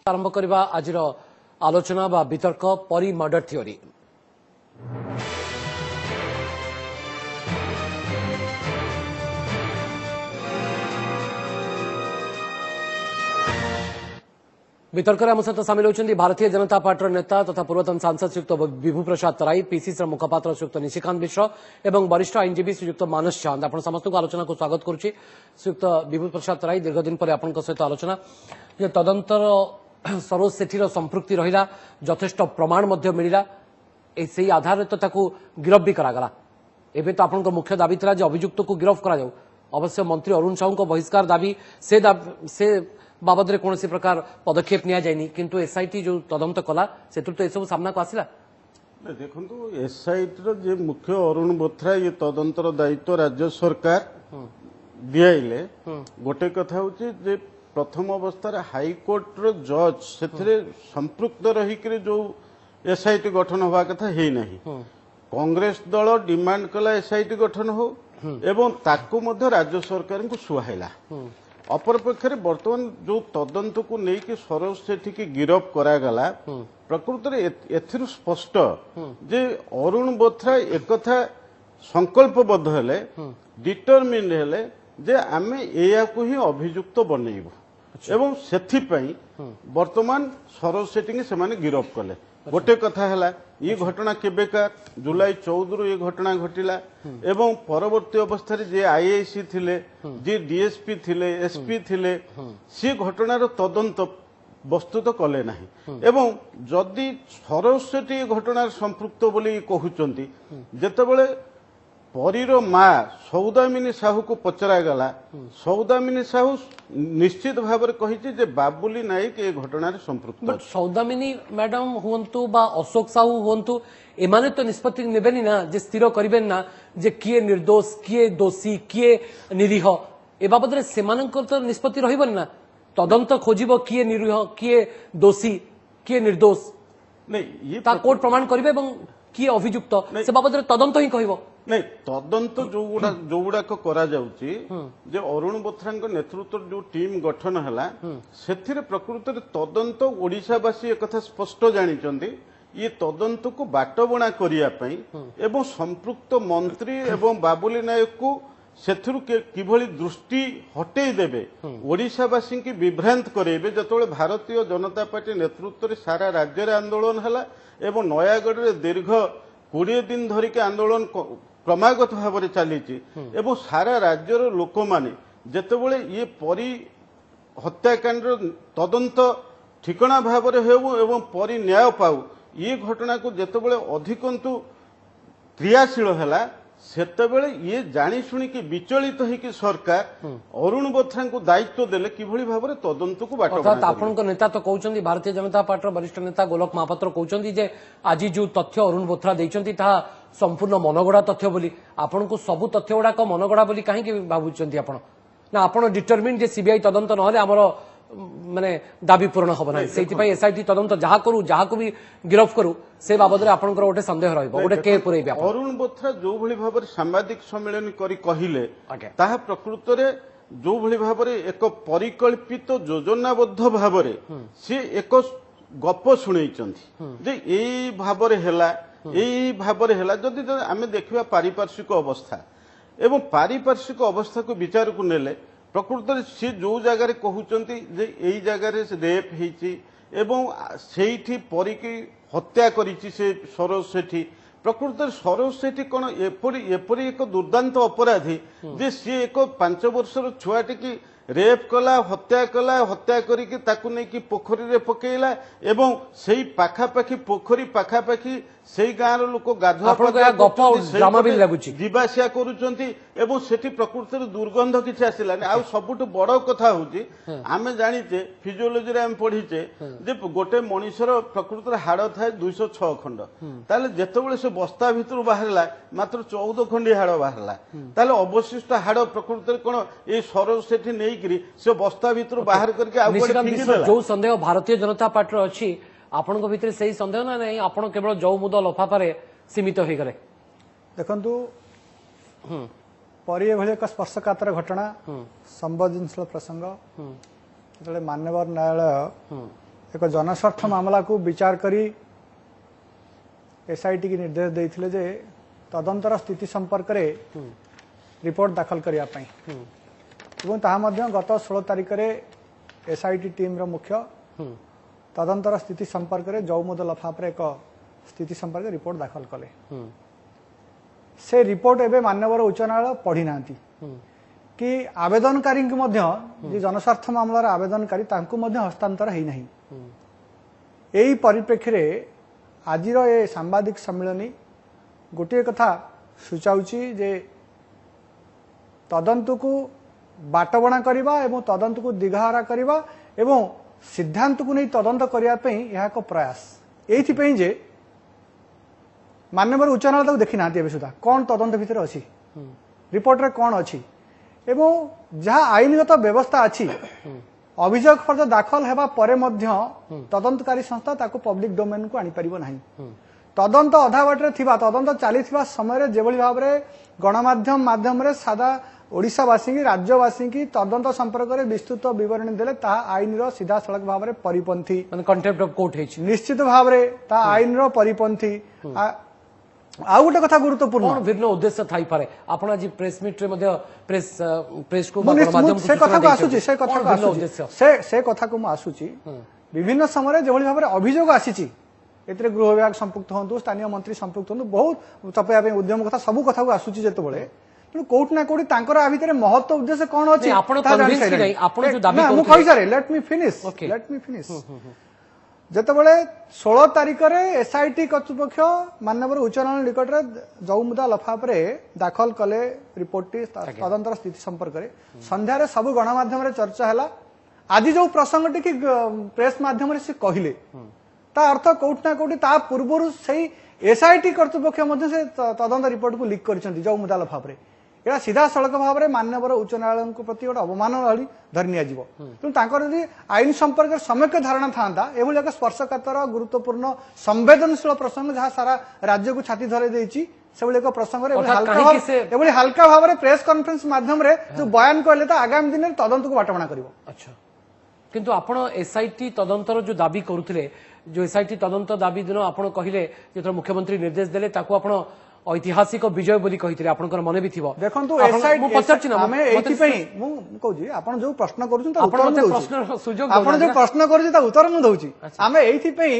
आरंभ करवा आज आलोचना बा वितर्क परी मर्डर थ्योरी। वितर्क आम सहित सामिल होती भारतीय जनता पार्टी नेता तथा पूर्वतन सांसद श्रीयुक्त विभू प्रसाद तराई, पीसीसी मुखपात्र श्रीयुक्त निशिकांत मिश्र एवं वरिष्ठ आईनजीवी श्रीयुक्त मानस चांद। आप समस्त को आलोचना को स्वागत करुच्ची। श्रीयुक्त विभू प्रसाद तराई, दीर्घदिन पर आप सहित आलोचना तदंतर सरोज सेठीर संपृक्ति रहा, यथेष्ट प्रमाण मिला, से आधार तो गिरफ भी करागला। एवं तो आप मुख्य दाबी था अभियुक्त को गिरफ कर अवश्य मंत्री अरुण साहू को बहिष्कार दाबी से बाबद कौन प्रकार पदक्षेप नि जाए किंतु एसआईटी जो तदंत कला से तो यह सामना को आसला। देखो एसआईटी जे मुख्य अरुण बोथरा ये तदंतर दायित्व राज्य सरकार दिले गोटे कथा हूँ जे प्रथम अवस्था हाईकोर्ट जज से संपृक्त रहीक जो एसआईटी गठन हवा कथा है नहीं। कांग्रेस दल डिमांड कला एसआईटी गठन हो एवं ताकू मध्य राज्य सरकार को सुहाइला। अपरपक्षे बर्तमान जो तदंत को लेकिन सरोज सेठी की गिरफ करागला प्रकृत में स्पष्ट जे अरुण बोथरा एक संकल्पबद्ध हेले डिटरमिन हेले जे आमे एया को ही अभियुक्त बनइबो एवं सेथिपई वर्तमान सरोज सेठी से माने गिरफ कले। गोटे कथा है ये घटना केबेका जुलाई 14 रु ये घटना घटिला एवं परवर्ती अवस्था जे आईआईसी थिले जे डीएसपी थिले एसपी थिले सी घटनार तदंत वस्तुत कले नहीं एवं जदि सरोज सेठी घटनार संपृक्त बोली कहउचंती जेतेबेले परीर माँ सौदामिनी साहू को पचरागला सौदामिनी साहू निश्चित भाव में कही बाबुली नायक ए घटना संपृक्त। सौदामिनी मैडम हूँ बा अशोक साहू हूँ एमाने तो निष्पत्ति नेबेनी ना जे स्थिर करें ना जे किए निर्दोष किए दोषी किए निरीह ए बाबद तो निष्पत्ति रही ना तदंत खोजिब किए निरीह किए दोषी किए निर्दोष नहीं ये कोर्ट प्रमाण करेंगे किए अभियुक्त से बाबद तदंत ही कहब नहीं तदंत जो गुड़ाक करा जाउची जे अरुण बोथरा नेतृत्व जो टीम गठन है से प्रकृत तदंत ओडिशावासी एक स्पष्ट जानी ये तदंत को बाटबणा करने एवं संपृक्त मंत्री एवं बाबुली नायक को सेथुरु किभली दृष्टि हटई देबे ओडिशावासी की विभ्रांत करेबे जतबेले भारतीय जनता पार्टी नेतृत्व में सारा राज्य रे आंदोलन हला एवं नयागढ़ रे दीर्घ 20 दिन धरिक आंदोलन क्रमागत भाव में चली एवं सारा राज्यर लोक माने जेतेबेले ये परी हत्याकांड तदंत ठिकणा भाव में हो एवं परी न्याय पाऊ ये घटना को जेतेबेले अधिकंतु क्रियाशील है सेतेबेले ये जानी शुणी कि विचलित होइकि सरकार अरुण बोथरा को दायित्व देले किभली भाव में तदंत को बाट आपन नेता तो कहउचंदी भारतीय जनता पार्टी वरिष्ठ नेता गोलक महापात्र कहउचंदी जे आज जो तथ्य अरुण बोथरा देइचंती ता संपूर्ण मनगढ़ा तथ्य बोली आपन को सब तथ्य गुड़ाक मनगढ़ा बोली कहीं भावुंट आपन ना आपन डिटरमिन जे सीबीआई तदंत नहले हमर माने दाबी पूरण हम ना से एसआईटी तदंत जहाँ करू जहाँ को भी गिरफ करू से बाबद आपंकर गोटे सन्देह रोटे के पुरैबे अरुण बोथरा जो भली भाव में सांबादिक सम्मेलन करी कहिले ताहा प्रकृत में जो भली भाव में एक परिकल्पित योजनाबद्ध भाव में सी एक गप शुणैचंती जे एई भाव में हैला एई भाव में हैला जदि आमे देखिबा पारिपार्श्विक अवस्था एवं पारिपार्श्विक अवस्था को विचार को नेले प्रकृत में सी जो जगार कहते जे यही जगार रेप होठी परी हत्या करिछि से सरोज सेठी प्रकृत सरोज सेठी कौन एपरी एक दुर्दांत अपराधी जे सी एक 5 वर्षर छुआटी की रेप कला हत्या करिकी ताकु नेकी पोखरी रे पकेइला एवं सेई पाखापाखी पोखरी पाखापाखी सेई गाँव लोक गाधुआ जीवासिया करुचंती एवं सेठी प्रकृति दुर्गंध किसी आसिलानी आ सबुठ बड़ कथा होची आमे जानिचे फिजियोलॉजी रे आमे पढ़ीचे जे गोटे मनुष्यर प्रकृति हाड़ थाए 206 खंड ताले जेतेबेले से बस्ता भितर बाहरला मात्र 14 खंडी हाड़ बाहरला ताले अवशिष्ट हाड़ प्रकृति कोन ए सरोज सेठी नै से बस्ता भितर बाहर करके जो संदेह भारतीय जनता पार्टी अच्छी आपण भितर से संदेह ना नहीं आपण केवल जौ मुद लफाफारे सीमित हो गले देखु परी एभली एक स्पर्शकातर घटना संवेदनशील प्रसंग जो मान्यवर न्यायालय एक जनस्वार्थ मामला को विचार करी एसआईटी की निर्देश देते जे तदंतर स्थिति संपर्क रे रिपोर्ट दाखल करने गत 16 तारिख में एसआईटी टीम रो मुख्य तदंतर स्थिति संपर्क में जौमुद लफाफे एक स्थिति संपर्क रिपोर्ट दाखल कले से रिपोर्ट एवं माननीय उच्च न्यायालय पढ़ी ना कि आवेदनकारी जनस्वार्थ मामलार आवेदनकारी हस्तांतर होना यही परिप्रेक्षी में आज ये सांबादिक सम्मिलनी गोटे कथा सूचाऊची जे तदंत को बाटबणा करवा एवं तदंत को दिघाहारा करवा एवं सिद्धांत को नहीं तदंत करने यह एक प्रयास ये जे माननीय उच्च न्यायालय देखी ना सुधा कौन तदंत भितर अच्छी रिपोर्ट रे कौन अच्छी एवं जहाँ आईनगत व्यवस्था अच्छी अभियोग फर्द दाखल हेबा परे मध्य तदंतकारी संस्था ताको पब्लिक डोमेन को आनी परिबो नाही तदंत अधा बाटे थिबा तदंत चली समय जेभली भाव में गणमाध्यम माध्यम रे सादा ओडिशावासी की राज्यवासी की तदंत संपर्क में विस्तृत बरणी देले ता आईन रो सीधा सड़क भाव में परिपंथी माने कंटेम्प्ट ऑफ कोर्ट हेछि निश्चित भाव में ता आईन रो परिपंथी आउ गोटे कथा गुरुत्वपूर्ण कौन भिन्न उद्देश्य थाई पारे आपण आज प्रेस मीट रे मध्ये प्रेस को से कथा को आसुची से कथा को आसुची विभिन्न समय जेभली भाव में अभियोग आसीची एतरे गृह विभाग संपुक्त होंतु स्थानीय मंत्री संपुक्त होंतु बहुत चपेया उद्यम कथा सब कथा को आसुची जेतेबेले तेणु कोर्ट ना कोर्ट तांकर आ भितर महत्व उद्देश्य कौन अछि आपण कन्विंस कि नै आपण जो दाबी करथि मु कहि सारे लेट मी फिनिश जेतेबेले 16 तारिख रे एसआईटी कर्तृपक्ष माननीय उच्च न्यायालय निकट रे जौमुदा लफाफे दाखल कले रिपोर्ट तदंतर स्थिति संपर्क में संध्यारे सब गणमाध्यम रे चर्चा हैला आज जो प्रसंग टी प्रेस माध्यम से कहले ता अर्थ कोर्ट ना कोर्ट ता पूर्व से एसआईटी कर्तृपक्ष से तदंत रिपोर्ट को लीक कर जौमुदा लफाफे यहाँ सीधा सड़क भाव में माननीय उच्च न्यायालय प्रति गोटे अवमान भाई धरी निजी तेणु आईन संपर्क सम्यक धारणा था एभली एक स्पर्शकातर गुरुत्वपूर्ण संवेदनशील प्रसंग जहाँ सारा राज्य को छाती धरे देती से एक प्रसंग हल्का भाव में प्रेस कॉन्फ्रेंस माध्यम जो बयान कहले आगामी दिन में तदंत को बाटबणा कर अच्छा किंतु आपण एसआईटी तदंतर जो दाबी करुले जो एसआईटी तदंत दाबी दिन आप कहले जो मुख्यमंत्री निर्देश देले ताकू आपण ऐतिहासिक विजय बोली कहिथिले आपनकर मने भी थिबो देखंतु एसआईटी पछरछि ना हमें एथि पई मु कहूजी आपण जो प्रश्न करूछन ता उत्तर मते प्रश्न सुजोग आपण जो प्रश्न करूछि ता उत्तर मु दउछि हमें एथि पई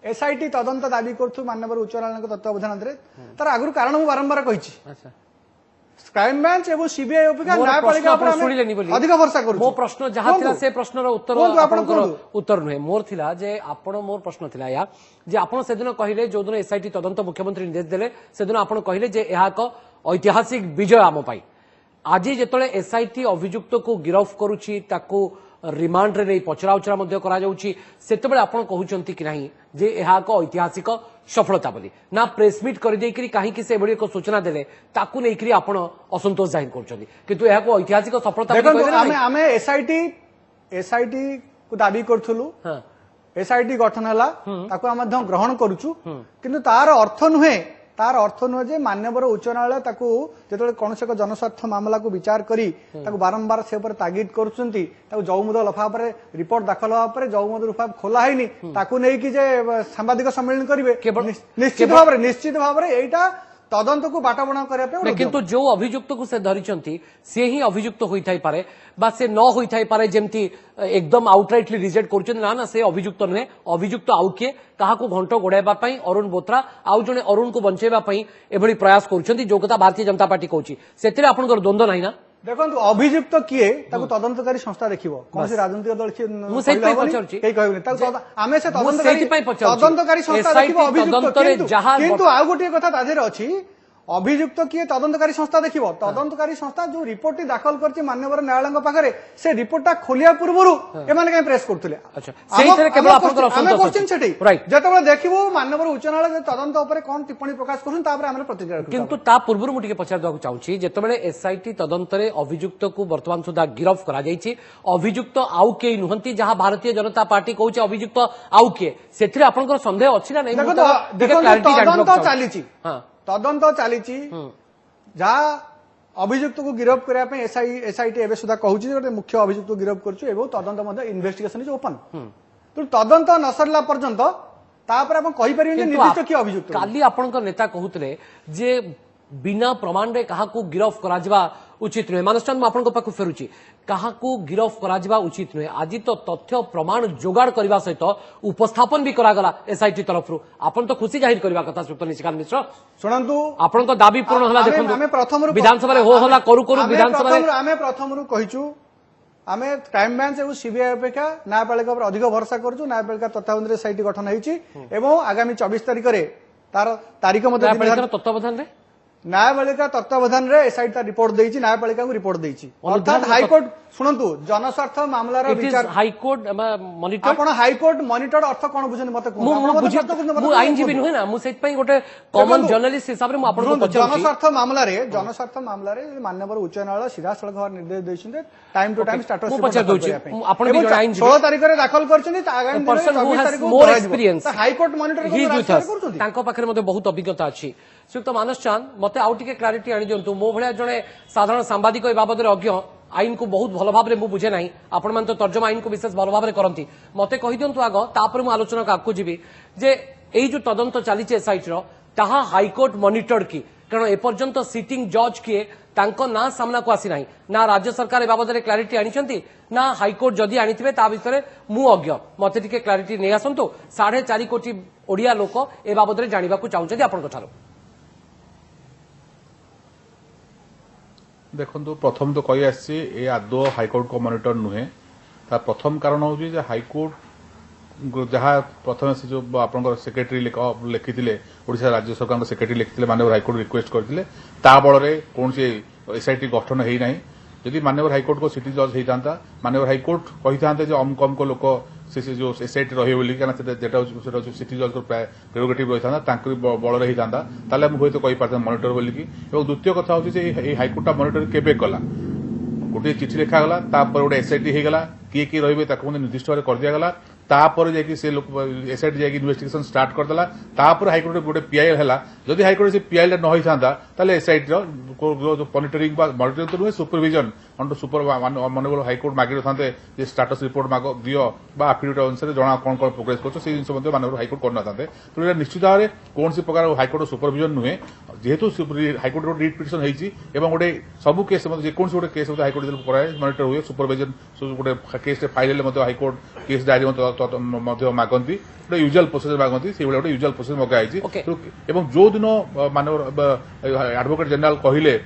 एसआईटी तदंत दाबी करथु माननीय उच्च न्यायालय के तत्वावधान रे तार आगुर कारण मु बारंबार कहिछि अच्छा क्राइम ब्रांच एवं सीबीआई अपेक्षा न्यायपालिका आपण सुनिलेनी बोली अधिक भरोसा करू मो प्रश्न जहा थिला से प्रश्नर उत्तर आपनकर उत्तर नुहे मोर थिला जे आपण मोर प्रश्न थिला या जे आपण से दिन कहिले जो दिन एसआईटी तदंत मुख्यमंत्री निर्देश देले से दिन आपण कहिले जे एहा एक ऐतिहासिक विजय आम पाई आज जेतले एसआईटी अभियुक्त को गिरफ्त करूची ताको रिमांड रे पचरा उचरा मध्य करा जाउची सेतबेले आपण कहउचंती कि नाही जे एहा एक ऐतिहासिक सफलता बोली ना प्रेसमिट कर देकरी काहे कि से बड़ी एक सूचना देले ताकू नेकरी आपण असंतोष जाहिर करचंती किंतु एहा को ऐतिहासिक सफलता बोली कहबे हमें एसआईटी को दाबी करथुलु हां एसआईटी गठन हला ताकू हम मध्य ग्रहण करूछु किंतु तार अर्थ नुहे जे माननीय उच्च न्यायालय ताकू जेतले कोन से जनस्वार्थ मामला को विचार करी ताकू बारंबार से ऊपर तागिद करूछंती ताकू जौमुद लफाफे रिपोर्ट दाखल होवा पर जौमुद लफाफा खोला हैनी ताकू नै कि जे सांबादिक सम्मेलन करिवे निश्चित भाव में एटा तदंत को बाटबणा करबा पे किंतु जो अभियुक्त को से धरिचंती से ही अभियुक्त होई थाई पारे बा से न होई थाई पारे जेमती एकदम आउटराइटली रिजेक्ट करचन ना से अभियुक्त नहे अभियुक्त आउ के कहा को घंटो गोड़ाइबा पई अरुण बोत्रा आउ जने अरुण को बंचेबा पई एभली प्रयास करचंती जो कथा भारतीय जनता पार्टी कहूची सेतिरे आपनकर द्वंद्व नाही ना देखो अभियुक्त किए ताको तदंतकारी संस्था देखिबो कौन से राजनीतिक दल मु सेति पई पचरची केई कहबनी ताको आमे से तदंतकारी संस्था देखिबो अभियुक्त किंतु आ गोटे कथा ताजेर अछि अभियुक्त किए तदंतकारी संस्था देखिबो तदंतकारी संस्था जो रिपोर्ट दाखल करछि माननीय न्यायालय पाखरे से रिपोर्टटा खोलिया पूर्वरु एमाने काई प्रेस करथले अच्छा सेहि थरे केवल आपनकर असंतोष क्वेश्चन छटी जेतबे देखिबो माननीय उच्च न्यायालय तदंत ऊपर कोन टिप्पणी प्रकाश करछन तापर आमे प्रतिक्रिया किंतु ता पूर्वरु मुटिके पचार दବାକୁ चाहूछि जेतबेले एसआईटी तदंतरे अभियुक्त को वर्तमान सुधा गिरफ्त करा जायछि अभियुक्त आउ के नुहंती जहां भारतीय जनता पार्टी कहूछि अभियुक्त आउ के सेथिरे आपनकर संदेह अछि ना नै तदंत चालिछि हां तदंत चली जहाँ अभियुक्त को गिरफ्त करने एसआईटी एवं सुधा कहूँ मुख्य अभियुक्त को गिरफ्त कर तदंत इन्वेस्टिगेशन इज ओपन ତେଣୁ ତଦନ୍ତ ନ ସରିଲା ପର୍ଯ୍ୟନ୍ତ ତାପରେ ଆପଣ କହିପାରିବେନି ଯେ ନିର୍ଦ୍ଦିଷ୍ଟ କିଏ ଅଭିଯୁକ୍ତ। କାଲି ଆପଣଙ୍କ ନେତା କହୁଥିଲେ ଯେ ବିନା ପ୍ରମାଣରେ କାହାକୁ ଗିରଫ କରାଯିବା ଉଚିତ ନୁହେଁ। ମାନସ ମୁଁ ଆପଣଙ୍କ ପାଖକୁ ଫେରୁଛି, କାହାକୁ ଗିରଫ କରାଯିବା ଉଚିତ ନୁହେଁ। ଆଜି ତ ତଥ୍ୟ ପ୍ରମାଣ ଯୋଗାଡ଼ କରିବା ସହିତ ଉପସ୍ଥାପନ ବି କରାଗଲା ଏସ୍ଆଇଟି ତରଫରୁ। ଆପଣ ତ ଖୁସି ଜାହିର କରିବା କଥା ଶ୍ରୀଯୁକ୍ତ ନିଶିକାନ୍ତ ମିଶ୍ର। ଶୁଣନ୍ତୁ, ଆପଣଙ୍କ ଦାବି ପୂରଣ ହେଲା। ଦେଖନ୍ତୁ ଆମେ ପ୍ରଥମରୁ ବିଧାନସଭାରେ ହୋ ହଲ୍ଲା କରୁ କରୁ ବିଧାନସଭାରେ ଆମେ ପ୍ରଥମରୁ କହିଛୁ ଆମେ କ୍ରାଇମବ୍ରାଞ୍ଚ ଏବଂ ସିବିଆଇ ଅପେକ୍ଷା ନ୍ୟାୟପାଳିକା ଉପରେ ଅଧିକ ଭରସା କରୁଛୁ। ନ୍ୟାୟପାଳିକା ତତ୍ତ୍ୱାବଧାନରେ ଏସ୍ଆଇଟି ଗଠନ ହେଇଛି ଏବଂ ଆଗାମୀ 24 ତାରିଖରେ ତାର ତାରିଖ ମଧ୍ୟ ତତ୍ତ୍ୱାବଧାନରେ ନ୍ୟାୟପାଳିକା ତତ୍ତ୍ୱାବଧାନରେ ଏସ୍ଆଇଟି ତାର ରିପୋର୍ଟ ଦେଇଛି, ନ୍ୟାୟପାଳିକାକୁ ରିପୋର୍ଟ ଦେଇଛି। ଅର୍ଥାତ୍ ହାଇକୋର୍ଟ ଶୁଣନ୍ତୁ ଜନସ୍ୱାର୍ଥ ମାମଲାର ବିଚାର ହାଇକୋର୍ଟ ମନିଟର ଆପଣ ହାଇକୋର୍ଟ ମନିଟର ଅର୍ଥ କଣ ବୁଝନ୍ତି ମତେ କୁହନ୍ତୁ। ମୁଁ ଆଇନଜୀବୀ ନୁହେଁ ନା, ମୁଁ ସେଥିପାଇଁ ଗୋଟେ କମନ ଜର୍ଣ୍ଣାଲିଷ୍ଟ ହିସାବରେ ମୁଁ ଆପଣଙ୍କୁ ପଚାରୁଛି। ଜନସ୍ୱାର୍ଥ ମାମଲାରେ ମାନ୍ୟବର ଉଚ୍ଚ ନ୍ୟାୟାଳୟ ସିଧାସଳଖ ନିର୍ଦ୍ଦେଶ ଦେଇଛନ୍ତି ଟାଇମ୍ ଟୁ ଟାଇମ୍ ଷ୍ଟାଟସ୍ ମୁଁ ପଚାରି ଦଉଛି, ଆପଣ ବି ଜଣେ ଆଇନଜୀବୀ, 16 ତାରିଖରେ ଦାଖଲ କରିଛନ୍ତି, ଆଗାମୀ ଦିନରେ 24 ତାରିଖକୁ ଏକ୍ସପିରିଏନ୍ସ ହାଇକୋର୍ଟ ମନିଟର କରୁଛନ୍ତି। ତାଙ୍କ ପାଖରେ ମଧ୍ୟ ବହୁତ ଅଭିଜ୍ଞତା ଅଛି। ଶ୍ରୀଯୁକ୍ତ ମାନସ ଚାନ୍ଦ, ମତେ ଆଉ ଟିକେ କ୍ଲାରିଟି ଆଣି ଦିଅନ୍ତୁ। ମୋ ଭଳିଆ ଜଣେ ସାଧାରଣ ସାମ୍ବାଦିକ ଏ ବାବଦରେ ଅଜ୍ଞ, ଆଇନକୁ ବହୁତ ଭଲ ଭାବରେ ମୁଁ ବୁଝେ ନାହିଁ, ଆପଣମାନେ ତ ତର୍ଜମା ଆଇନକୁ ବିଶେଷ ଭଲ ଭାବରେ କରନ୍ତି। ମତେ କହିଦିଅନ୍ତୁ ଆଗ, ତାପରେ ମୁଁ ଆଲୋଚନାକୁ ଆଗକୁ ଯିବି ଯେ ଏଇ ଯୋଉ ତଦନ୍ତ ଚାଲିଛି ଏସ୍ଆଇଟିର, ତାହା ହାଇକୋର୍ଟ ମନିଟର୍ଡ କି? କାରଣ ଏପର୍ଯ୍ୟନ୍ତ ସିଟିଂ ଜଜ୍ କିଏ ତାଙ୍କ ନାଁ ସାମ୍ନାକୁ ଆସିନାହିଁ। ନା ରାଜ୍ୟ ସରକାର ଏ ବାବଦରେ କ୍ଲାରିଟି ଆଣିଛନ୍ତି, ନା ହାଇକୋର୍ଟ ଯଦି ଆଣିଥିବେ ତା ବିଷୟରେ ମୁଁ ଅଜ୍ଞ। ମତେ ଟିକେ କ୍ଲାରିଟି ନେଇ ଆସନ୍ତୁ। 4.5 କୋଟି ଓଡିଆ ଲୋକ ଏ ବାବଦରେ ଜାଣିବାକୁ ଚାହୁଁଛନ୍ତି ଆପଣଙ୍କ ଠାରୁ। देखो प्रथम तो कही आसी ए आदौ हाइकोर्ट को मॉनिटर नुहे। ता प्रथम कारण हूँ हाइकोर्ट जहाँ प्रथम से जो आप सेक्रेटरी लिखी ओडिशा राज्य सरकार सेक्रेटरी लिखी माननीय हाइकोर्ट रिक्वेस्ट करते बल कौन एसआईटी गठन हो ना। जदि माननीय हाइकोर्ट को सिटी जज होता माननीय हाइकोर्ट कही था अमुक अमुक लोक से जो एसआईटी रही बोली सिटी जज को प्राय प्रेरोगेटिव रही था बल होता हूँ तो कही पार्थ मॉनिटर बोलिकी। द्वितीय कथा हूँ हाइकोर्टा मॉनिटर केबे कला गोटे चिठी लिखागला गोटे एसआईटी होगला किए किए रे निर्दिष्ट भाव कर दिगला तापर जाकि से एसआईटी जाकि इन्वेस्टिगेशन स्टार्ट करदेला तापर हाइकोर्ट गोटे पीआईएल है। जदि हाइकोर्ट से पीआईएल न होता ताले एसआईटी मॉनिटरिंग मॉनिटरिंग तो नुहे सुपरविजन अंडर सुपर मनोबल हाइकोर्ट मागी रही स्टाटस रिपोर्ट माग दियो आफिडेविट अनुसार जना कौन कौन प्रोग्रेस कर मानव हाइकोर्ट करना था। तो ये निश्चित भाव में कौन सी प्रकार हाइकोर्ट सुपरविजन नुहे जेहेतु हाइकोर्ट गोटे रिट पिटिशन होती गोटे सब केस जेकोसी गोटे केस हाइकोर्ट मॉनिटर हुए सुपरविजन गोटे case file high court case diary मागती गोटे यूजुअल प्रोसेस मागती से गोटे यूजुअल प्रोसेस मगाई जो दिन मानव एडवोकेट जनरल कहले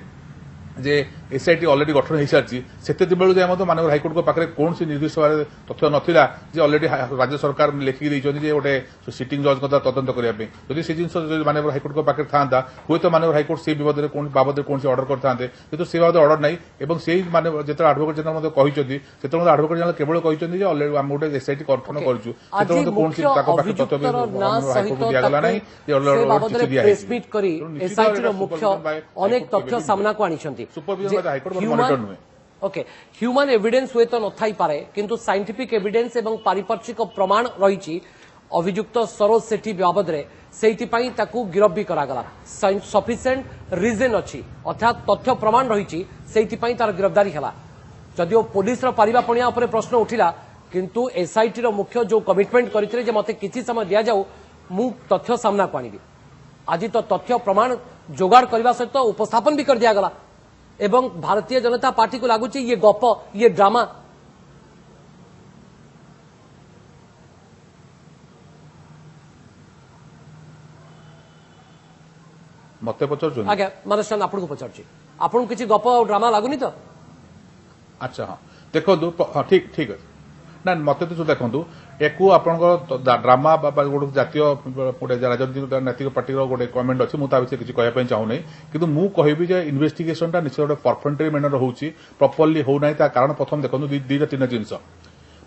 जे एसआईटी ऑलरेडी गठन हो सारी से जाए मानव हाइकोर्ट को पाखे कौन सी निर्दिष्ट भाव तथ्य नाला जे ऑलरेडी राज्य सरकार लिखिक जे गोटे सिटिंग जज का तदंत करने जदि से जिन मानव हाइकोर्ट को पाखे था हुए तो मानव हाइकोर्ट से बाबद कौन से ऑर्डर करते कितु से बाबद ऑर्डर नहीं से मानव जो एडवोकेट जनरल कहते एडवोकेट जनरल केवल कहते ऑलरेडी आम गोटे एसआईटी गठन करूँ कौन सी तथ्य हाइकोर्ट को दिगला नहीं अनेक तथ्य सामना को आनी ओके ह्यूमन एविडेंस हुए तो नथाई पारे किंतु साइंटिफिक एविडेंस एवं पारिपार्श्विक प्रमाण रही अभियुक्त सरोज सेठी बाबद से गिरफ भी करागला सफिशिएंट रीजन अच्छी अर्थात तथ्य प्रमाण रही तार गिरफ्तारी है जदिव पुलिस पारिबापणिया प्रश्न उठिला किंतु एसआईटी मुख्य जो कमिटमेंट करते मते किसी समय दि जाऊ मु तथ्य सामना को आनिबी आज तो तथ्य प्रमाण जोगाड़ करने सहित उपस्थापन भी कर दिया गला एवं भारतीय जनता पार्टी को लगुच ये गप ये ड्रामा मत पचार आज्ञा मनोज चंद आपको पचार आपको किसी गप ड्रामा लगुनि तो अच्छा हाँ देखो हाँ ठीक ठीक अच्छे ना मत तो देखो एक ड्रामा गोटे जातीय गोटे राजनीतिक पार्टी गोटे कमेंट अच्छी मुझे विषय किसी कहना चाहूना कि मुझे जे इन्वेस्टिगेशन निश्चय गोटे परफेक्टली मेनर होची प्रॉपर्ली होना कारण प्रथम देखो दुईटा तीन जिनस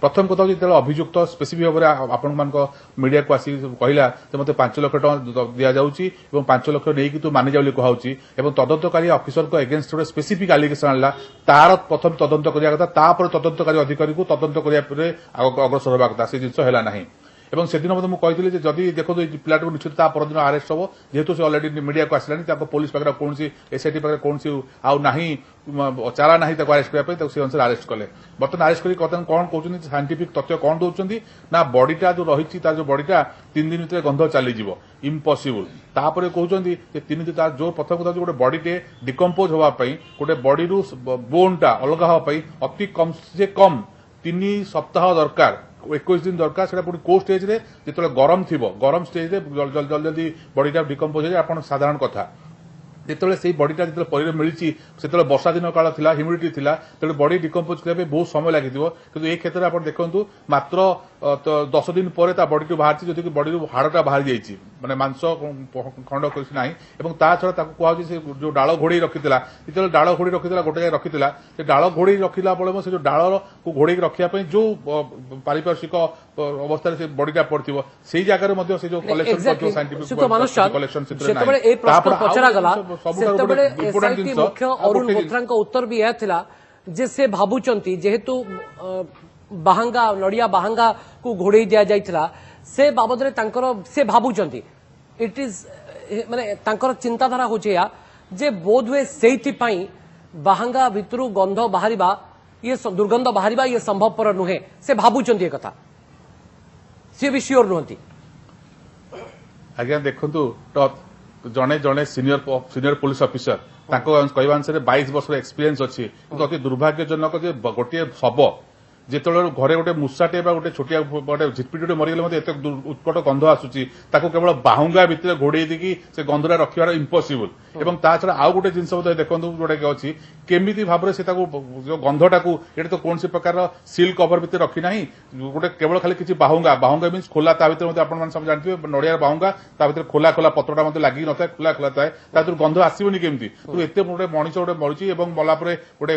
प्रथम कथा जो अभियुक्त स्पेसिफिक भाव में आपण मीडिया को आसी कहला मत 5 लाख टका दि जाऊँगी 5 लाख नहीं तू मानि जाऊली कहूँ तदंतकारी अफिसर को एगेन्स्ट गोटे स्पेसिफिक आलिगेसन आना तार प्रथम तदंत करा कथा तदंतकारी अधिकारी को तदंत करने अग्रसर होगा कथा से जिन है ना এবং সেদিন মধ্যে ମୁଁ କହିଥିଲି ଯେ ଯଦି ଦେଖନ୍ତୁ ଏଇ ପିଲାଟାକୁ ନିଶ୍ଚିତ ତା ପରଦିନ ଆରେଷ୍ଟ ହବ ଯେହେତୁ ସେ ଅଲରେଡି ମିଡିଆକୁ ଆସିଲାଣି ତାଙ୍କ ପୋଲିସ ପାଖରେ କୌଣସି ଏସଆଇଟି ପାଖରେ କୌଣସି ଆଉ ନାହିଁ ଚାରା ନାହିଁ ତାକୁ ଆରେଷ୍ଟ କରିବା ପାଇଁ ତାକୁ ସେ ଅନୁସାରେ ଆରେଷ୍ଟ କଲେ ବର୍ତ୍ତମାନ ଆରେଷ୍ଟ କରି ବର୍ତ୍ତମାନ କଣ କହୁଛନ୍ତି ସାଇଣ୍ଟିଫିକ ତଥ୍ୟ କଣ ଦଉଛନ୍ତି ନା ବଡିଟା ଯୋଉ ରହିଛି ତାର ଯୋଉ ବଡିଟା 3 ଦିନ ଭିତରେ ଗନ୍ଧ ଚାଲିଯିବ ଇମ୍ପସିବୁଲ ତାପରେ କହୁଛନ୍ତି ଯେ 3 ଦିନ ତାର ଯୋଉ ପ୍ରଥମ କଥା ଗୋଟେ ବଡିଟେ ଡିକମ୍ପୋଜ ହବା ପାଇଁ ଗୋଟେ ବଡିରୁ ବୋନଟା ଅଲଗା ହବା ପାଇଁ ଅତି କମ ସେ କମ 3 ସପ୍ତାହ ଦରକାର 21 दिन दरकार सेटा पुणी को स्टेज रे जेतले गरम थिबो गरम स्टेज रे जल्दी जल्दी बॉडीटा डिकम्पोज हो जाय आपण साधारण कथा जेतले सेही बॉडीटा जेतले परिरे मिलिची सेतले वर्षा दिन काल थिला ह्यूमिडिटी थिला तेले बॉडी डिकम्पोज करबे बहुत समय लागिथिबो किंतु ए क्षेत्र आपण देखंतु मात्र 10 दिन परे ता बॉडी टू बाहरची जति कि बॉडी रू हाड़टा बाहर जाईची माने मांस खंड कोसी नाही एवं ता छरा ताकू कुआजी से जो डाळ घोड़ी रखितला जेतले डाळ घोड़ी रखितला गोटे जाय रखितला से डाळ घोड़ी रखिला पळे से जो डाळ को घोड़ी रखिया पई जो पारिपार्श्विक अवस्था से बॉडीटा पड़थिबो सेही जागा रे मध्ये से जो कलेक्शन जो साइंटिफिक कलेक्शन चित्र नाही सेतबेले ए प्रश्न पचरा गला सेतबेले एसआईटी मुख्य अरुण बोथरांक उत्तर भी या थिला जे से भाबुचंती जेहेतु बाहांगा नड़िया बाहांगा को घोड़े दिया जाइथिला से बाबद रे तांकर से भाबुचंती इट इज माने तांकर चिंताधारा होचे या जे बोधवे सेइथि पई बाहांगा भितरु गंध बाहरिबा ये दुर्गंध बाहरिबा ये संभवपर नुहे से भाबुचंती ए कथा से भी श्योर नहंती आज्ञा देखंतु तो जने जने सीनियर पुलिस ऑफिसर ताको कहवा अनुसार 22 वर्ष एक्सपीरियंस अच्छी अति दुर्भाग्यजनक जे गोटे शब जेतले घरे गोटे मूसाटे गोटे छोटिया गोटे झिटपिटी मरीगले एत उत्कट गंध आसूची ताको केवल बाहुंगा भितर घोड़े देकी से गंधटा रखिबार इम्पॉसिबल एवं ता छड़ा आउ गोटे जिनस देखंतु गोटे अछि केमिति भाबरे से ताको जो गंधटाकू एटा तो कोनसी प्रकार सील कवर भितर रखी नाही गोटे केवल खाली किछि बाहुंगा बाहुंगा मीन्स खोला ता भितर मते आपण मान सब जानथिबे नडिया बाहुंगा ता भितर खोला खोला पत्रटा मते लागि नथा खोला खोला थाए ता दुर गंध आसीबनी केमिति तो एते गोटे मଣିଷ गोटे मरिछि एवं मला परे गोटे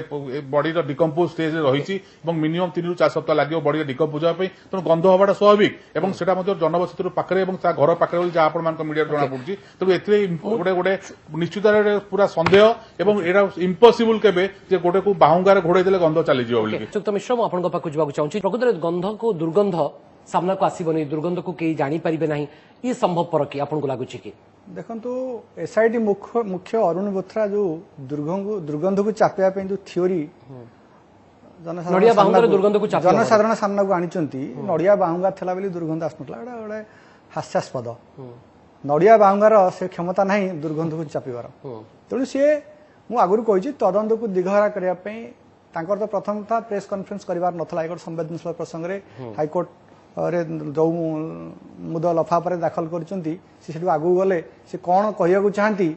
बॉडी रो डिकम्पोज स्टेज रे रहिछि एवं मिनिमम 3 ରୁ 4 सप्ताह लागियो बॉडी डिकम्पोज होबा पई तो गंध होबाटा स्वाभाविक एवं सेटा मते जनबसती पाखरे एवं ता घर पाखरे जा आपण मान मीडिया जणा पड़छि तो एते गोटे गोटे निश्चित पूरा संदेह एवं एरा इम्पॉसिबल केबे जे गोटे को बाहुंगार घोड़े देले गंध चली जिवो बोली चुक्त मिश्र मु आपन पाखु जबाक चाहूची प्रकृତରେ गंध को दुर्गंध सामना को आसीबनी दुर्गंध को केही जानि परिबे नाही ई संभव पर कि आपन को लागुची कि देखंतु एसआईटी मुख्य अरुण बोथरा जो दुर्गंध को चापिया पे जो थ्योरी नडिया बाहुंगार दुर्गंध को चापिया जनसाधारण सामना को आनिचंती नडिया बाहुंगा थला बेली दुर्गंध आसनतला एडा ओडे हास्यास्पद नडिया बाहुंगार से क्षमता नाही दुर्गंध को चापिबार तेणु सी मु आगुरी कही तदंत को दिघहरा करने तांकर तो प्रथम था प्रेस कॉन्फ्रेंस करिवार नथला एक संवेदनशील प्रसंग रे हाईकोर्ट रे जो मुद लफाफा दाखल करचंती से सेठु आगु गले से कौन कहया चाहती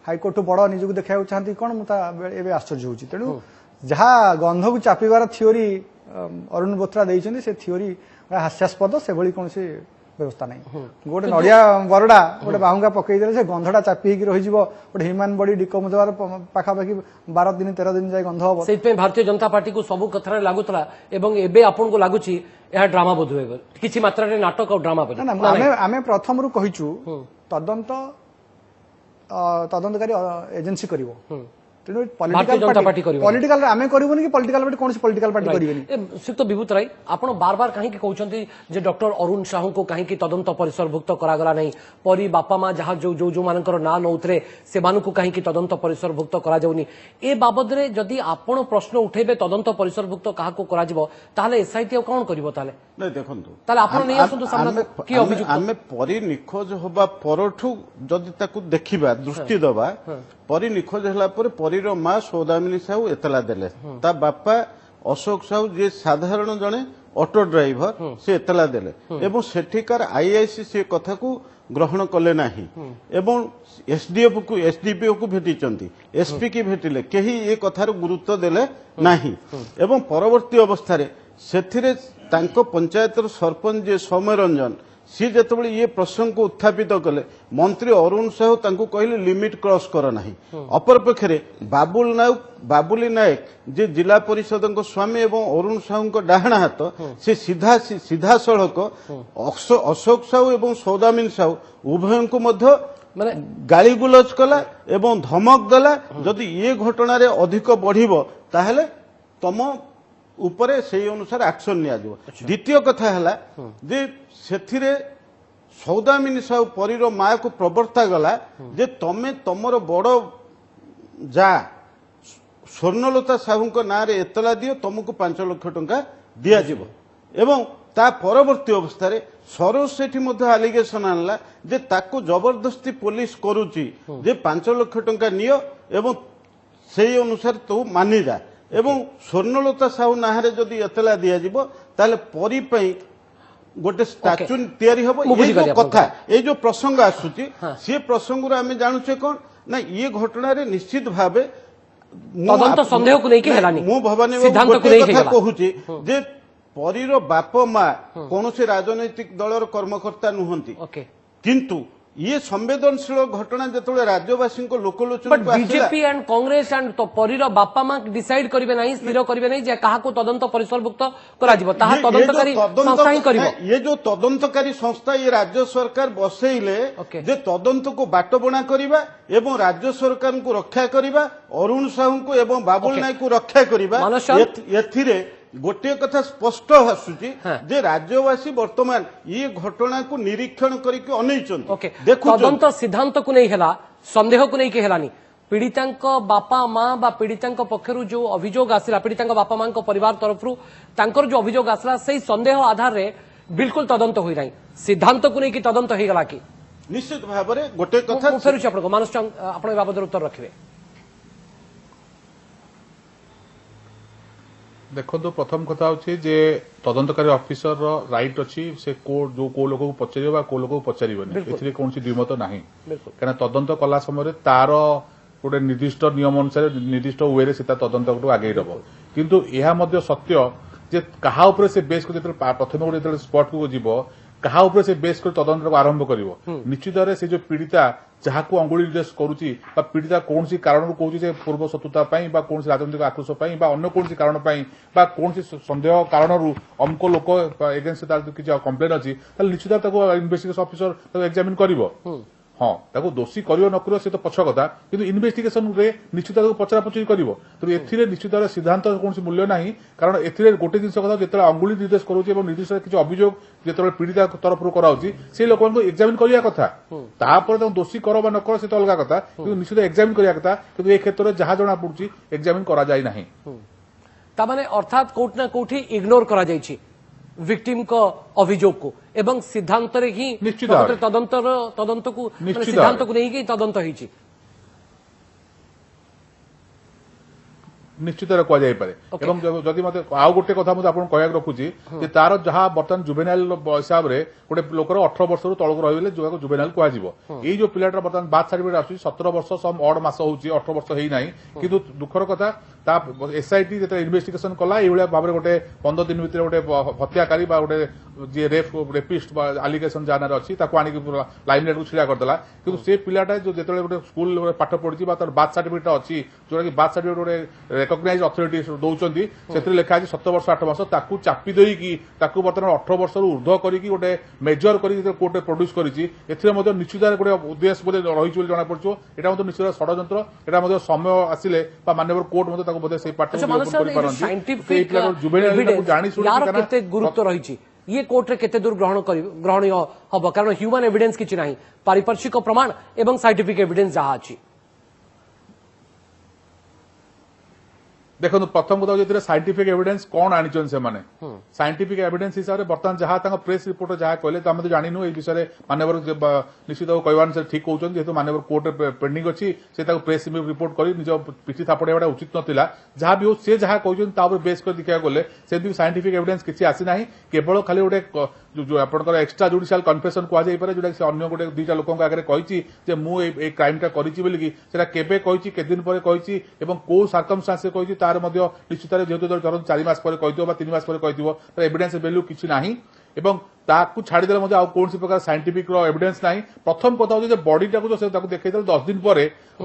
हाईकोर्ट बड़ निजक देखा चाहती कौन मुता एबे आश्चर्य होची तेणु जहाँ गंध को चापिबार थ्योरी अरुण बोथरा देइचंती से थ्योरी हास्यास्पद से भली कौन से व्यवस्था नहीं गोटे नड़िया बरडा गोटे बाहुंगा पकई देले से गंधटा चापी होगी रही गोटे ह्यूमन बॉडी डिकम्पोज होवार पाखापाखि 12 दिन 13 दिन जाए गंध हम से भारतीय जनता पार्टी को सब कथा लागुला एवं एबे आपन को लागुची यह ड्रामा बोध हुए किसी मात्रा रे नाटक और ड्रामा आमे प्रथम रु कहिचु तदंतकारी एजेंसी करिवो तेणु पॉलिटिकल आमे करबोनी कि पॉलिटिकल पार्टी कौन पॉलिटिकल पार्टी करिवेनी श्रीयुक्त विभूत राय आपण बार बार कहीं कहउछंती जे डॉक्टर अरुण साहू को कहीं तदंत परिसरभुक्त करागला नहीं परी बापा माँ जहाँ जो जो जो मानकर ना नौथरे से मानकु कहीं तदंत परिसरभुक्त करा जाउनी ए बाबद रे जदि आपण प्रश्न उठेबे तदंत परिसरभुक्त काहाको करा जिवो ताले एसआईटी कौन करिवो ताले नहीं देखंतु ताले आपण नहीं आसंतु सामना की अभियुक्त आमे परी निखोज होबा परठु जदि ताकू देखिबा दृष्टि दबा परी निखोज होला पर परीर माँ सौदामिनी साहू एतला देले ता बापा अशोक साहू जे साधारण जने ऑटो ड्राइवर से एतला देले एवं सेठिकार आईआईसी से कथा को ग्रहण कले नाही एवं एसडीपीओ को भेटिचंती एसपी की भेटिले केही ए कथार गुरुत्व देले नाही एवं परवर्ती अवस्था रे सेथिरे तांको पंचायतर सरपंच जे सौम्य रंजन सी जिते ये प्रसंग को उत्थापित कले मंत्री अरुण साहू तांको कहले लिमिट क्रॉस कर नाही अपरपक्षे बाबुली नायक जे जिला परिषद स्वामी एवं अरुण साहू डाहाण हाथ से सीधा सड़क अशोक साहू एवं सौदामिनी साहू उभय को मध्य माने गाली गुलज कला एवं धमक देला जदि ये घटना रे अधिक बढ़िबो ताहेले तम ଉପରେ ସେଇ ଅନୁସାରେ ଆକ୍ସନ ନିଆଯିବ। ଦ୍ୱିତୀୟ କଥା ହେଲା ଯେ ସେଥିରେ ସୌଦାମିନୀ ସାହୁ ପରୀର ମାକୁ ପ୍ରବର୍ତ୍ତା ଗଲା ଯେ ତମେ ତମର ବଡ ଯା ସ୍ୱର୍ଣ୍ଣଲତା ସାହୁଙ୍କ ନାଁରେ ଏତଲା ଦିଅ, ତମକୁ 5 ଲକ୍ଷ ଟଙ୍କା ଦିଆଯିବ। ଏବଂ ତା ପରବର୍ତ୍ତୀ ଅବସ୍ଥାରେ ସରୋଜ ସେଠି ମଧ୍ୟ ଆଲିଗେସନ ଆଣିଲା ଯେ ତାକୁ ଜବରଦସ୍ତି ପୋଲିସ କରୁଛି ଯେ 5 ଲକ୍ଷ ଟଙ୍କା ନିଅ ଏବଂ ସେଇ ଅନୁସାରେ ତୁ ମାନିଯା। ଏବଂ ସ୍ୱର୍ଣ୍ଣଲତା ସାହୁ ନାଁରେ ଯଦି ଏତଲା ଦିଆଯିବ ତାହେଲେ ପରୀ ପାଇଁ ଗୋଟେ ଷ୍ଟାଚ୍ୟୁ ତିଆରି ହବ। ଏଇ ଯୋଉ କଥା, ଏଇ ଯୋଉ ପ୍ରସଙ୍ଗ ଆସୁଛି ସେ ପ୍ରସଙ୍ଗରୁ ଆମେ ଜାଣୁଛେ କଣ ନା ଇଏ ଘଟଣାରେ ନିଶ୍ଚିତ ଭାବେ ତଦନ୍ତ ସନ୍ଦେହକୁ ନେଇକି ହେଲାନି। ମୁଁ ଭବାନୀ ସିଦ୍ଧାନ୍ତକୁ ଗୋଟେ ନେଇକି କଥା ହେଲା। କହୁଛି ଯେ ପରୀର ବାପ ମା କୌଣସି ରାଜନୈତିକ ଦଳର କର୍ମକର୍ତ୍ତା ନୁହନ୍ତି, ଓକେ କିନ୍ତୁ ଇଏ ସମ୍ବେଦନଶୀଳ ଘଟଣା ଯେତେବେଳେ ରାଜ୍ୟବାସୀଙ୍କ ଲୋକଲୋଚନକୁ ଆସିଲା, ବିଜେପି ଆଣ୍ଡ କଂଗ୍ରେସ ଆଣ୍ଡ ପରୀର ବାପା ମା ଡିସାଇଡ୍ କରିବେ ନାହିଁ, ସ୍ଥିର କରିବେ ନାହିଁ ଯେ କାହାକୁ ତଦନ୍ତ ପରିସରଭୁକ୍ତ କରାଯିବ, ତାହା ତଦନ୍ତକାରୀ ସଂସ୍ଥା ହିଁ କରିବ। ଇଏ ଯୋଉ ତଦନ୍ତକାରୀ ସଂସ୍ଥା ଇଏ ରାଜ୍ୟ ସରକାର ବସେଇଲେ ଯେ ତଦନ୍ତକୁ ବାଟବଣା କରିବା ଏବଂ ରାଜ୍ୟ ସରକାରଙ୍କୁ ରକ୍ଷା କରିବା, ଅରୁଣ ସାହୁଙ୍କୁ ଏବଂ ବାବୁଲ ନାୟକଙ୍କୁ ରକ୍ଷା କରିବା, ଏଥିରେ ଗୋଟିଏ କଥା ସ୍ପଷ୍ଟ ଆସୁଛି ଯେ ରାଜ୍ୟବାସୀ ବର୍ତ୍ତମାନ ଇଏ ଘଟଣାକୁ ନିରୀକ୍ଷଣ କରିକି ଅନେଇଛନ୍ତି। ତଦନ୍ତ ସିଦ୍ଧାନ୍ତକୁ ନେଇ ହେଲା, ସନ୍ଦେହକୁ ନେଇକି ହେଲାନି। ପୀଡ଼ିତାଙ୍କ ବାପା ମା ବା ପୀଡ଼ିତାଙ୍କ ପକ୍ଷରୁ ଯୋଉ ଅଭିଯୋଗ ଆସିଲା, ପୀଡ଼ିତାଙ୍କ ବାପା ମାଙ୍କ ପରିବାର ତରଫରୁ ତାଙ୍କର ଯୋଉ ଅଭିଯୋଗ ଆସିଲା, ସେଇ ସନ୍ଦେହ ଆଧାରରେ ବିଲକୁଲ ତଦନ୍ତ ହୋଇନାହିଁ। ସିଦ୍ଧାନ୍ତକୁ ନେଇକି ତଦନ୍ତ ହେଇଗଲା କି? ନିଶ୍ଚିତ ଭାବରେ ଗୋଟେ କଥା ଫେରୁଛି ଆପଣଙ୍କୁ ମାନସ ଚନ୍ଦ, ଆପଣ ଏ ବାବଦରେ ଉତ୍ତର ରଖିବେ। ଦେଖନ୍ତୁ, ପ୍ରଥମ କଥା ହଉଛି ଯେ ତଦନ୍ତକାରୀ ଅଫିସର ରାଇଟ୍ ଅଛି ସେ କୋଉ ଲୋକକୁ ପଚାରିବ ବା କୋଉ ଲୋକକୁ ପଚାରିବନି, ଏଥିରେ କୌଣସି ଦ୍ୱିମତ ନାହିଁ। କାରଣ ତଦନ୍ତ କଲା ସମୟରେ ତାର ଗୋଟେ ନିର୍ଦ୍ଦିଷ୍ଟ ନିୟମ ଅନୁସାରେ ନିର୍ଦ୍ଦିଷ୍ଟ ୱେରେ ସେ ତା ତଦନ୍ତକୁ ଆଗେଇ ଦେବ। କିନ୍ତୁ ଏହା ମଧ୍ୟ ସତ୍ୟ ଯେ କାହା ଉପରେ ସେ ବେସ୍ କରି ଯେତେବେଳେ ପ୍ରଥମେ ଗୋଟେ ଯେତେବେଳେ ସ୍ପଟକୁ ଯିବ, କାହା ଉପରେ ସେ ବେସ୍ କରି ତଦନ୍ତକୁ ଆରମ୍ଭ କରିବ, ନିଶ୍ଚିତ ଭାବରେ ସେ ଯୋଉ ପୀଡ଼ିତା ଯାହାକୁ ଅଙ୍ଗୁଳି ନିର୍ଦ୍ଦେଶ କରୁଛି ବା ପୀଡ଼ିତା କୌଣସି କାରଣରୁ କହୁଛି ଯେ ପୂର୍ବ ଶତ୍ରୁତା ପାଇଁ ବା କୌଣସି ରାଜନୈତିକ ଆକ୍ରୋଶ ପାଇଁ ବା ଅନ୍ୟ କୌଣସି କାରଣ ପାଇଁ ବା କୌଣସି ସନ୍ଦେହ କାରଣରୁ ଅମୁକ ଲୋକ ଏଗେନ୍ଷ୍ଟ ତାର କିଛି କମ୍ପ୍ଲେନ୍ ଅଛି, ତାହେଲେ ନିଶ୍ଚିତ ତାକୁ ଇନଭେଷ୍ଟିଗେସନ ଅଫିସର ତାକୁ ଏକ୍ସାମିନ କରିବ। ହଁ, ତାକୁ ଦୋଷୀ କରିବ ନ କରିବ ସେ ତ ପଛ କଥା, କିନ୍ତୁ ଇନଭେଷ୍ଟିଗେସନରେ ନିଶ୍ଚିତ ତାକୁ ପଚରାପଚରି କରିବ। ତେଣୁ ଏଥିରେ ନିଶ୍ଚିତ ଭାବରେ ସିଦ୍ଧାନ୍ତ କୌଣସି ମୂଲ୍ୟ ନାହିଁ। କାରଣ ଏଥିରେ ଗୋଟେ ଜିନିଷ କଥା, ଯେତେବେଳେ ଅଙ୍ଗୁଳି ନିର୍ଦ୍ଦେଶ କରୁଛି ଏବଂ ନିର୍ଦ୍ଦିଷ୍ଟ କିଛି ଅଭିଯୋଗ ଯେତେବେଳେ ପୀଡ଼ିତା ତରଫରୁ କରାଉଛି, ସେ ଲୋକମାନଙ୍କୁ ଏକ୍ସାମିନ କରିବା କଥା। ତାପରେ ତାଙ୍କୁ ଦୋଷୀ କର ବା ନ କର ସେ ତ ଅଲଗା କଥା, କିନ୍ତୁ ନିଶ୍ଚିତ ଏକ୍ସାମିନ କରିବା କଥା। କିନ୍ତୁ ଏ କ୍ଷେତ୍ରରେ ଯାହା ଜଣା ପଡୁଛି ଏକ୍ସାମିନ କରାଯାଇ ନାହିଁ। ତାମାନେ ଅର୍ଥାତ୍ କୋଉଠି ନା କୋଉଠି ଇଗ୍ନୋର କରାଯାଇଛି ଭିକ୍ଟିମ୍ को अभियोग को एवं सिद्धांत रे ही तदंत को सिद्धांत को नहीं तदंत होइछि निश्चित कहुपारे। जदि मत आउ गोटे कथा मुझे आपको कहक रखुची तार जहाँ बर्तमान जुवेनाइल हिसाब से गोटे लोकर 18 वर्ष तलक रही जो जुवेनाइल कह जो पिलाटा बर्तमान बाथ सर्टिफिकेट आस 17 वर्ष सम अड मास हो 18 वर्ष होना कि दुखर कथा एसआईटी जो इन्वेस्टिगेशन कला ये भाव में गोटे 15 दिन भितर गोटे हत्याकारी गोटे जी रेपिस्ट आलिगेसन जहाँ अच्छी आनिक लाइमलाइट को छिड़ा करदेला कि से पिलाटा जो गोटे स्कूल पाठ पढ़ी बाथ सर्टिफिकेट अच्छी जोटा कि बाथ सर्टिफिकेट गोटे रेकग्नाइज अथॉरिटी दौरान से लिखा है 7 वर्ष 8 मास चापी देकी बर्तमान 18 वर्ष ऊर्ध्व करके गोटे मेजर कोर्ट प्रोड्यूस कर निश्चित गोटे उद्देश्य बोधे रही जना पड़ो यहाँ निश्चित षड्यंत्र यहाँ समय आसिले माननीय कोर्ट बोधे से गुरुत्व रही ये कोर्ट रे केते दूर ग्रहणीय हम कारण ह्यूमन एविडेंस किछि नाही पारिपार्श्विक प्रमाण एवं साइंटिफिक एविडेंस जहाँ अच्छी देखो प्रथम कथा जो साइंटिफिक एविडेंस कौन आनी से साइंटिफिक एविडेंस हिसाब से बर्तमान जहाँ प्रेस रिपोर्ट जहाँ कहले आम तो जानू ये विषय मानवर निश्चित कहवा अनुसार ठीक कहते जेहतु मानवर कोर्ट पेंडिंग अच्छी से प्रेस रिपोर्ट कर निज पिठी थापड़ा उचित नाला जहाँ भी हो सी जहाँ कहते बेस कर देखा गले से साइंटिफिक एविडेंस किसी आसी ना केवल खाली गोटे जो आपंकर एक्सट्रा जुडिशियल कन्फेसन कहुई जोटा से अन्य गोटे 2टा लोक आगे कही क्राइमटा कर दिन पर कही कौ सर्कमस्टांस कही तार निश्चित जेहतु 4 मास पर 3 मास पर एविडेंस वैल्यू किसी ना ताकू छाड़देले कौन प्रकार साइंटिफिक एविडेंस ना प्रथम कथा हूँ बॉडीटा को देखते 10 दिन पर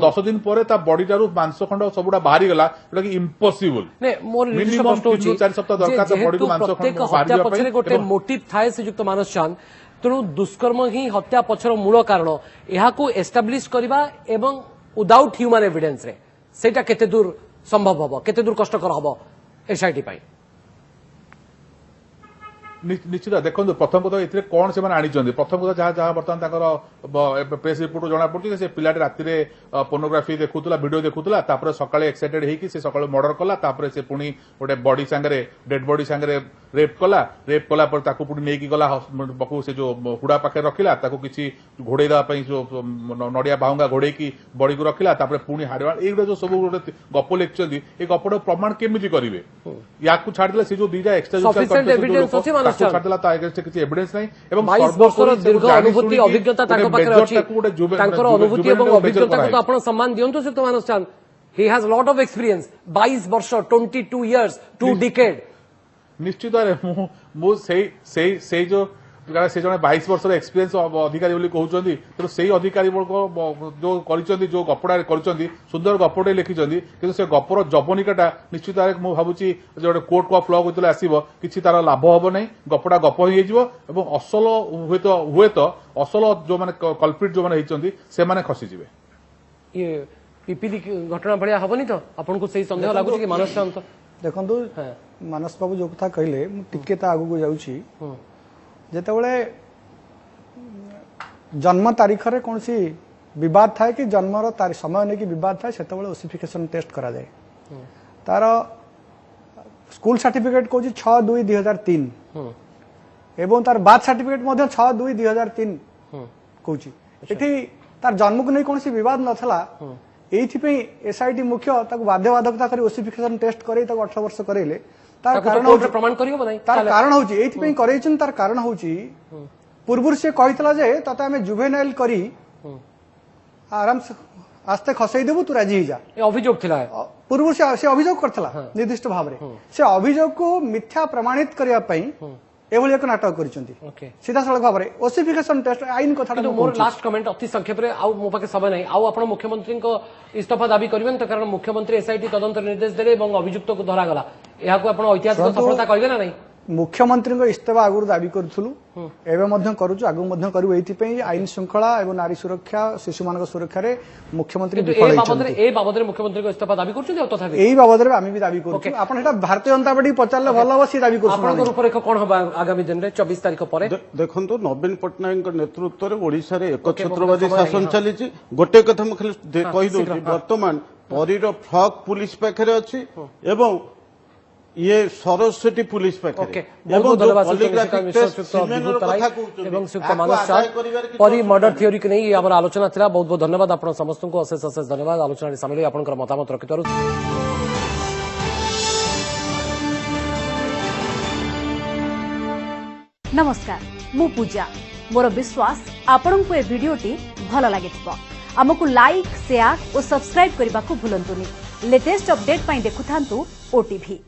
10 दिन पर बॉडीटार मांस खंड सबुटा बाहरी गला जोटा कि इम्पॉसिबल मिनिमम 4 सप्ताह दरकार बॉडी मांस खंड बाहरी गोटे मोटिव थाए श्रीजुक्त मानस चांद तेणु दुष्कर्म ही हत्या पछर मूल कारण यहाँ एस्टाब्लिश करबा एवं विदाउट ह्यूमन एविडेंस रे सेटा केते दूर संभव हम केते दूर कष्टकर हम एसआईटी निश्चित देखो प्रथम कथा ए कौन से आनी प्रथम कथा जहाँ जहाँ बर्तमान प्रेस रिपोर्ट जना पड़ी से पिलाटी राति पोर्नोग्राफी देखुला वीडियो देखुला तापर सकाळे एक्साइटेड होगी से सकाळु मर्डर कला तापर से पुणी गोटे बॉडी सांगरे डेड बॉडी सांगरे रेप कला पर ताकू पुणी नेकी गला पकू से जो हुड़ा पाखे रखिला ताकू किसी घोड़े देवाई जो नड़िया बाहुंगा घोड़े की बॉडी को रखिला तापर पुणी हाड़वाड़ ये जो सब गोटे गप लिखिं ये गपर प्रमाण केमी करेंगे या छाड़देला से जो दीटा एक्सट्रा छाड़देला किसी एविडेंस नहीं एवं 22 वर्षर दीर्घ अनुभूति अभिज्ञता तांको पाखरे अछि तांकर अनुभूति एवं अभिज्ञता को आपण सम्मान दियंतु श्रीयुक्त मानस चांद he has lot of experience 22 वर्ष 22 इयर्स 2 डिकेड निश्चित मु से जो से जड़े 22 वर्ष एक्सपीरियंस अधिकारी बोली कहते तेणु से अधिकारी जो कर जो गपड़ा कर सुंदर गपटे लिखिं कि से गपर जबनिकाटा निश्चित भाव मुझे भावुची जो कोर्ट ऑफ लॉ जो आसो कि तार लाभ हम ना गपटा गप हो असल हुए तो असल जो मैंने कल्प्रिट जो मैंने से मैंने खसीजे ये पिपिली घटना भाया हेनी तो आपन को सही संदेह लगुच कि मानस चांद देखो मानस बाबू जो कथा कहले टिके आगू को जाऊँगी जेतेबेले जन्म तारीख रे कौन सी विवाद थाए कि जन्मर समय नहीं कि विवाद थाए सेतेबेले ओसिफिकेशन टेस्ट करा जाए तार स्कूल सर्टिफिकेट कहूँ 6/2/2003 एवं तार बार्थ सर्टिफिकेट 6/2/2003 कहूँ एठी तार जन्म को नहीं कौन सी विवाद नथला एइथिपई एसआईटी मुख्य ताको बाध्यबाधकता करी ओसिफिकेशन टेस्ट करे ताको 18 वर्ष करेले तार कारण प्रमाण करियो बनाई तार कारण होची एइथिपई करैछन तार कारण होची पूर्वुर से कहितला जे तते हमें जुवेनाइल करी आराम से आस्ते खसई देबु तू राजी जा ए अभियोग थिला पूर्वुर से अभियोग करथला निर्दिष्ट भाव रे से अभियोग को मिथ्या प्रमाणित करिया पई एभली एक नाटक करिसंती सीधा सड़क भाव में ओसिफिकेशन टेस्ट आईन कथा मोर लास्ट कमेंट अति संक्षेप रे आउ मो पाके समय नहीं आउ आपण मुख्यमंत्री को इस्तीफा दाबी करिवेन तो कारण मुख्यमंत्री एसआईटी तदंत निर्देश देले एवं अभियुक्त को धरा गला एहा को आपण ऐतिहासिक सफलता कहबे ना नहीं मुख्यमंत्री को इस्तीफा आगुर दाबी करूथुलु एवं मध्य करूछु आगु मध्य करू एथिपई आईन श्रृंखला एवं नारी सुरक्षा शिशु मानक सुरक्षा रे मुख्यमंत्री विफल होइछन ए बाबद रे मुख्यमंत्री को इस्तीफा दाबी करछु जे तथा एई बाबद रे आमी भी दाबी करूछु आपण एटा भारतीय जनता पार्टी पचारले भल हो सी दाबी करछु आपण ऊपर एक कोन होबा आगामी दिन रे 24 तारिख परे देखंतु नवीन पटनायक नेतृत्व रे ओडिसा रे एक छत्रवादी शासन चलीची गोटे कथा म खाली कहि दोछि वर्तमान परीर फ्लॉक पुलिस पाखरे अछि एवं ये सरस्वती पुलिस पाखे परी मर्डर थ्योरी की नहीं आम आलोचना था बहुत बहुत धन्यवाद आप समस्त को अशेष अशेष धन्यवाद आलोचना सामिल आप मतामत रखिथार नमस्कार मु पूजा मोर विश्वास आपण को ए वीडियोटी भल लागिथिबो हमकु लाइक शेयर और सब्सक्राइब करने को भूलंतुनी लेटेस्ट अपडेट पाई देखुथांतु ओटीवी।